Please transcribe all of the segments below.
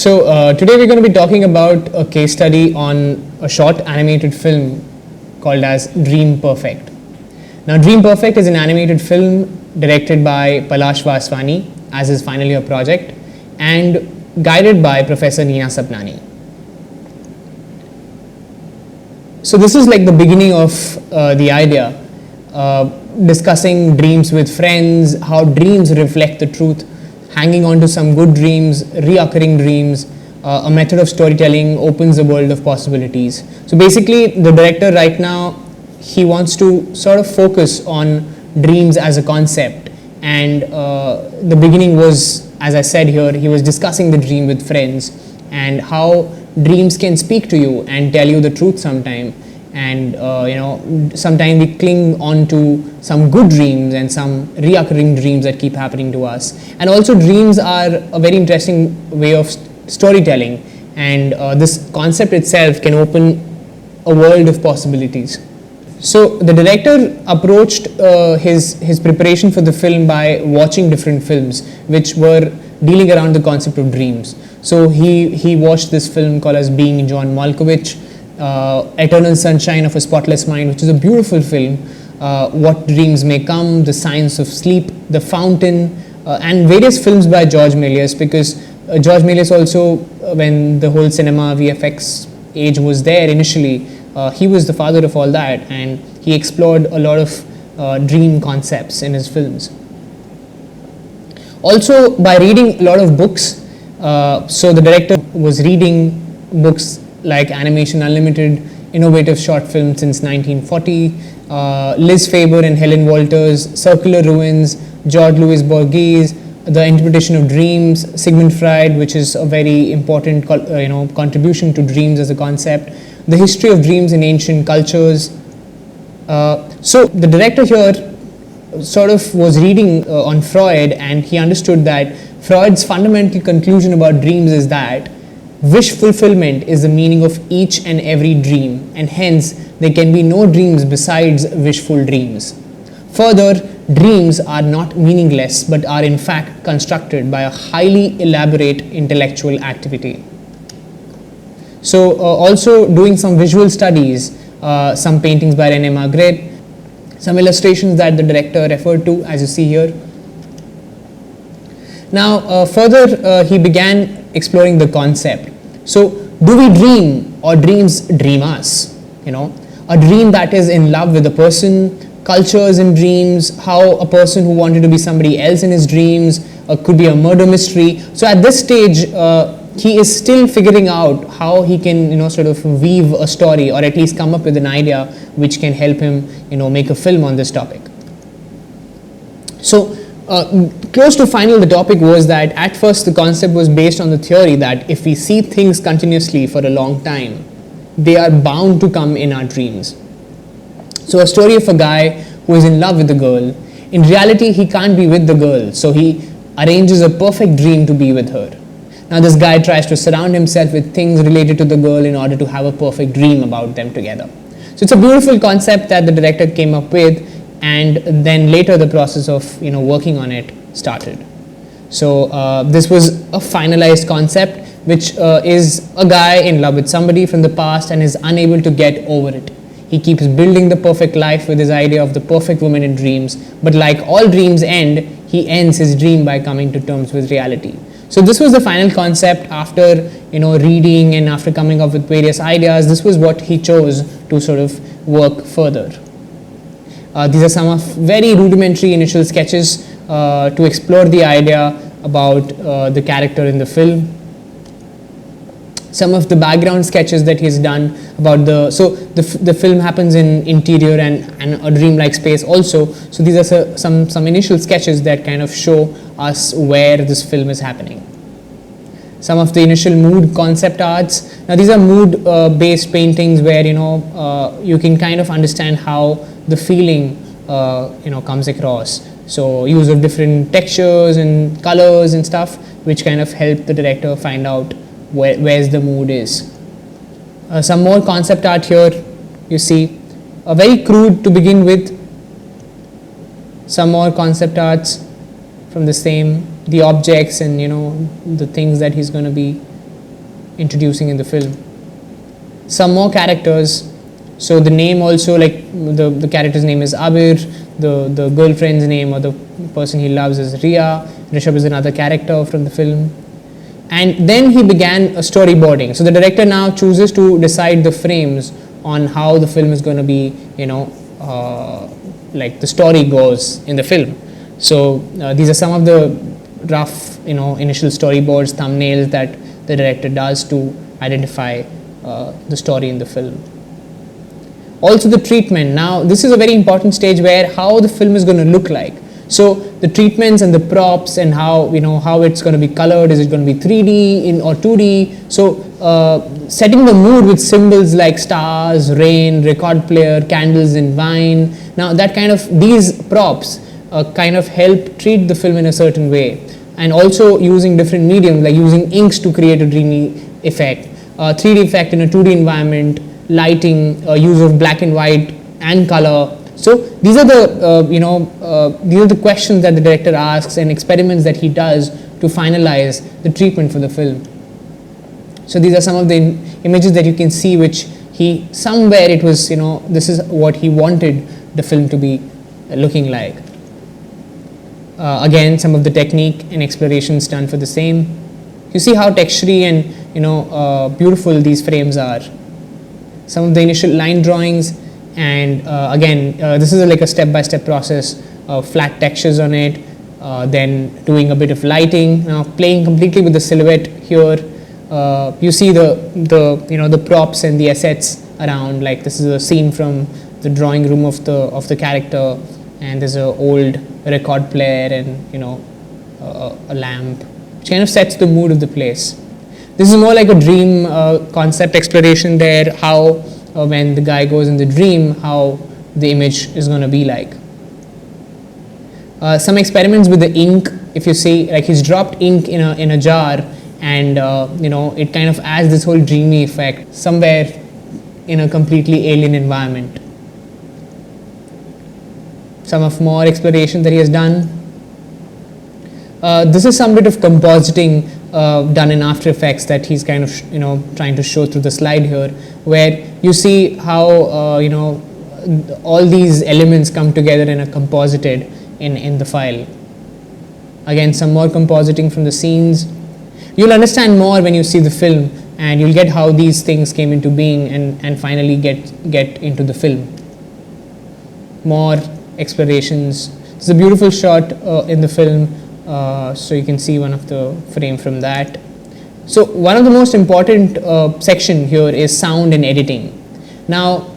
Today we're going to be talking about a case study on a short animated film called as Dream Perfect. Now, Dream Perfect is an animated film directed by Palash Vaswani as his final year project and guided by Professor Neena Sabnani. So this is like the beginning of the idea, discussing dreams with friends, how dreams reflect the truth, hanging on to some good dreams, reoccurring dreams. A method of storytelling opens the world of possibilities. So basically, the director right now, he wants to sort of focus on dreams as a concept. And the beginning was, as I said here, he was discussing the dream with friends and how dreams can speak to you and tell you the truth sometime. And sometimes we cling on to some good dreams and some reoccurring dreams that keep happening to us. And also dreams are a very interesting way of storytelling, and this concept itself can open a world of possibilities. So the director approached his preparation for the film by watching different films which were dealing around the concept of dreams. So he watched this film called as Being John Malkovich, Eternal Sunshine of a Spotless Mind, which is a beautiful film, What Dreams May Come, The Science of Sleep, The Fountain, and various films by George Méliès, because George Méliès also, when the whole cinema VFX age was there initially, he was the father of all that, and he explored a lot of dream concepts in his films. Also, by reading a lot of books, so the director was reading books like Animation Unlimited, innovative short film since 1940, Liz Faber and Helen Walters, Circular Ruins, George Louis Borges, The Interpretation of Dreams, Sigmund Freud, which is a very important contribution to dreams as a concept, the history of dreams in ancient cultures. So the director here sort of was reading on Freud, and he understood that Freud's fundamental conclusion about dreams is that wish fulfillment is the meaning of each and every dream, and hence there can be no dreams besides wishful dreams. Further, dreams are not meaningless but are in fact constructed by a highly elaborate intellectual activity. So also doing some visual studies, some paintings by René Magritte, some illustrations that the director referred to, as you see here. Now further he began exploring the concept. So do we dream, or dreams dream us? A dream that is in love with a person, cultures in dreams, how a person who wanted to be somebody else in his dreams, could be a murder mystery. So at this stage he is still figuring out how he can sort of weave a story, or at least come up with an idea which can help him make a film on this topic. So close to final, the topic was that at first the concept was based on the theory that if we see things continuously for a long time, they are bound to come in our dreams. So a story of a guy who is in love with a girl. In reality, he can't be with the girl, so he arranges a perfect dream to be with her. Now this guy tries to surround himself with things related to the girl in order to have a perfect dream about them together. So it's a beautiful concept that the director came up with, and then later the process of working on it started. So this was a finalized concept, which is a guy in love with somebody from the past and is unable to get over it. He keeps building the perfect life with his idea of the perfect woman in dreams, but like all dreams end, he ends his dream by coming to terms with reality. So this was the final concept. After reading and after coming up with various ideas, this was what he chose to sort of work further. These are some of very rudimentary initial sketches to explore the idea about the character in the film. Some of the background sketches that he's done about the film happens in interior and a dreamlike space also. So these are some initial sketches that kind of show us where this film is happening. Some of the initial mood concept arts. Now these are mood based paintings where you can kind of understand how the feeling comes across. So use of different textures and colors and stuff, which kind of help the director find out where's the mood is. Some more concept art here, you see, very crude to begin with. Some more concept arts from the same, the objects and the things that he's going to be introducing in the film. Some more characters. So the name also, like the character's name is Abir, the girlfriend's name or the person he loves is Ria. Rishabh is another character from the film. And then he began a storyboarding. So the director now chooses to decide the frames on how the film is going to be, like the story goes in the film. So these are some of the rough, initial storyboards, thumbnails that the director does to identify the story in the film. Also the treatment. Now this is a very important stage where how the film is going to look like. So the treatments and the props and how how it's going to be colored. Is it going to be 3D or 2D? So setting the mood with symbols like stars, rain, record player, candles and wine. Now that kind of these props kind of help treat the film in a certain way, and also using different mediums like using inks to create a dreamy effect, 3D effect in a 2D environment, lighting, use of black and white and color. So these are the these are the questions that the director asks and experiments that he does to finalize the treatment for the film. So these are some of the images that you can see, which he somewhere it was this is what he wanted the film to be looking like. Again, some of the technique and explorations done for the same. You see how textury and beautiful these frames are. Some of the initial line drawings, and again this is like a step-by-step process of flat textures on it, then doing a bit of lighting, now playing completely with the silhouette here. You see the props and the assets around, like this is a scene from the drawing room of the character, and there's an old record player and a lamp, which kind of sets the mood of the place. This is more like a dream concept exploration there, how when the guy goes in the dream, how the image is going to be like. Some experiments with the ink, if you see, like he's dropped ink in a jar, and it kind of adds this whole dreamy effect somewhere in a completely alien environment. Some of more exploration that he has done. This is some bit of compositing done in After Effects that he's kind of trying to show through the slide here, where you see how all these elements come together in a composited in the file. Again, some more compositing from the scenes. You'll understand more when you see the film, and you'll get how these things came into being and finally get into the film. More explorations. It's a beautiful shot in the film. So you can see one of the frame from that. So one of the most important section here is sound and editing. Now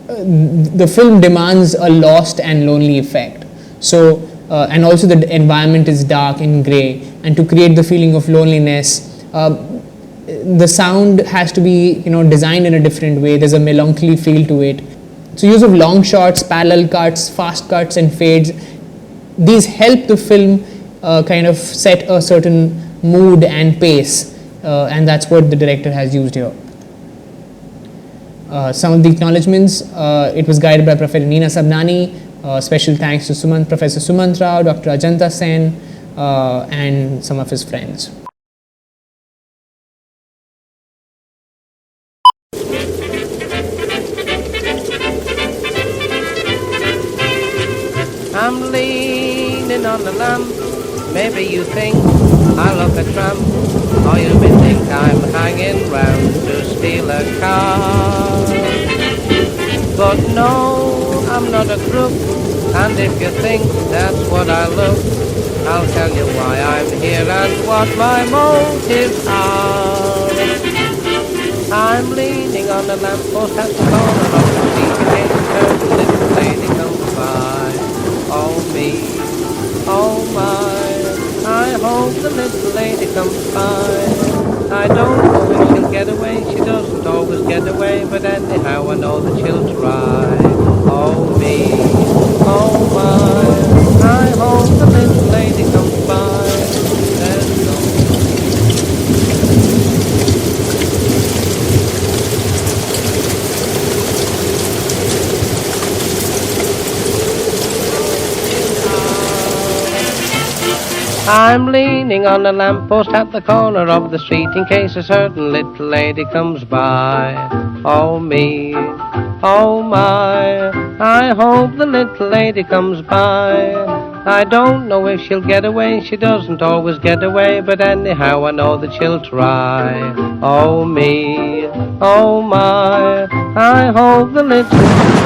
the film demands a lost and lonely effect. So and also the environment is dark and grey, and to create the feeling of loneliness, the sound has to be designed in a different way. There's a melancholy feel to it. So use of long shots, parallel cuts, fast cuts and fades, these help the film kind of set a certain mood and pace, and that's what the director has used here. Some of the acknowledgements, it was guided by Professor Neena Sabnani. Special thanks to Professor Sumant Rao, Dr. Ajanta Sen, and some of his friends. I'm leaning on the lamp. Maybe you think I look a tramp, or you may think I'm hanging round to steal a car. But no, I'm not a crook, and if you think that's what I look, I'll tell you why I'm here and what my motives are. I'm leaning on the lamppost at the corner of the street, and a little lady comes by. Oh me, oh my, I hope the little lady comes by. I don't know if she'll get away, she doesn't always get away, but anyhow I know that she'll try. Oh me, oh my, I hope the little lady comes by. There's no I'm leaning on a lamppost at the corner of the street in case a certain little lady comes by. Oh me, oh my, I hope the little lady comes by. I don't know if she'll get away, she doesn't always get away, but anyhow I know that she'll try. Oh me, oh my, I hope the little...